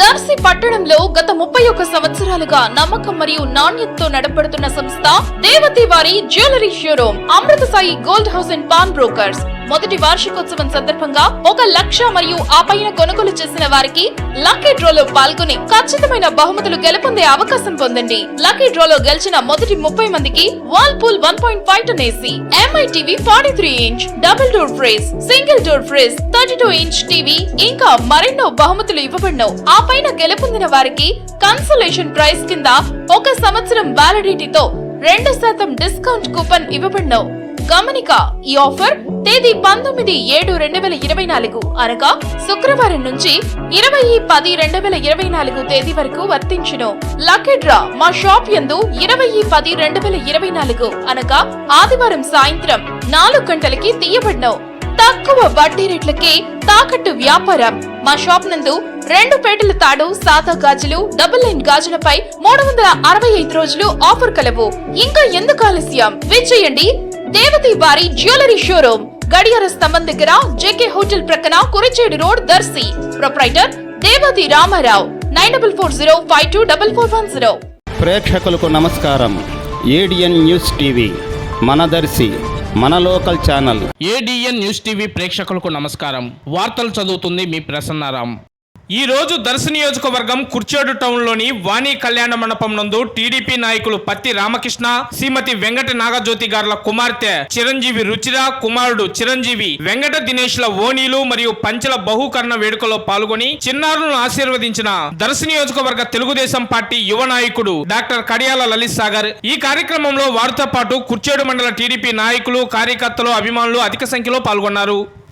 దర్శి పట్టణంలో గత 31 సంవత్సరాలుగా నమ్మకం మరియు నాణ్యతతో నడపడుతున్న సంస్థ దేవతి వారి jewellery showroom Amrutha Sai gold house and pawn brokers మొదటి వార్షికోత్సవం సందర్భంగా 1 లక్ష మరియు ఆ పైన కొనుగోలు చేసిన వారికి లక్కీ డ్రాలో పాల్గొని ఖచ్చితమైన బహుమతులు గెలుపొందే అవకాశం పొందండి. లక్కీ డ్రాలో గెలిచిన మొదటి 30 మందికి Whirlpool 1.5 ton AC, MI TV 43 inch, double door fridge, single door fridge, 32 inch TV ఇంకా మరెన్నో బహుమతులు ఇవ్వబడను. ఆ పైన గెలుపొందిన వారికి కన్సలేషన్ ప్రైజ్ కింద 1 సంవత్సరం వ్యాలిడిటీతో 2% డిస్కౌంట్ కూపన్ ఇవ్వబడను. గమనిక, ఈ ఆఫర్ తేదీ 19/7/2024 అనగా శుక్రవారం నుంచి 20/10/2024 తేదీ వరకు వర్తించును. లక్కీ డ్రా మా షాప్ యందు 20/10/2024 అనగా ఆదివారం సాయంత్రం 4 గంటలకి తీయబడను. తక్కువ వడ్డీ రేట్లకే తాకట్టు వ్యాపారం. మా షాప్ నందు 2 పేటల తాడు, సాదా గాజులు, డబుల్ లైన్ గాజులపై 365 రోజులు ఆఫర్ కలవు. ఇంకా ఎందుకు ఆలస్యం, విచ్చేయండి దేవతి వారి జ్యువెలరీ షోరూమ్, గడియార స్తంభం దగ్గర, జేకే హోటల్ ప్రక్కన, కురిచేడు రోడ్, దర్శి. ప్రొప్రైటర్ దేవతి రామారావు. 9440524410. ప్రేక్షకులకు నమస్కారం. ఏడిఎన్ న్యూస్ టీవీ మన దర్శి, మన local channel. ADN news TV ప్రేక్షకులకు నమస్కారం. వార్తలు చదువుతుంది మీ ప్రసన్నారాం. ఈ రోజు దర్శి నియోజకవర్గం కుర్చేడు టౌన్లోని వాణి కళ్యాణ మండపం నందు టీడీపీ నాయకులు పత్తి రామకృష్ణ, శ్రీమతి వెంకట నాగజ్యోతి గార్ల కుమార్తె చిరంజీవి రుచిర, కుమారుడు చిరంజీవి వెంకట దినేష్ల ఓనీలు మరియు పంచల బహుకరణ వేడుకలో పాల్గొని చిన్నారులను ఆశీర్వదించిన దర్శి నియోజకవర్గ తెలుగుదేశం పార్టీ యువ నాయకుడు డాక్టర్ కడియాల లలిత్ సాగర్. ఈ కార్యక్రమంలో వారితో పాటు కుర్చేడు మండల టీడీపీ నాయకులు, కార్యకర్తలు, అభిమానులు అధిక సంఖ్యలో పాల్గొన్నారు.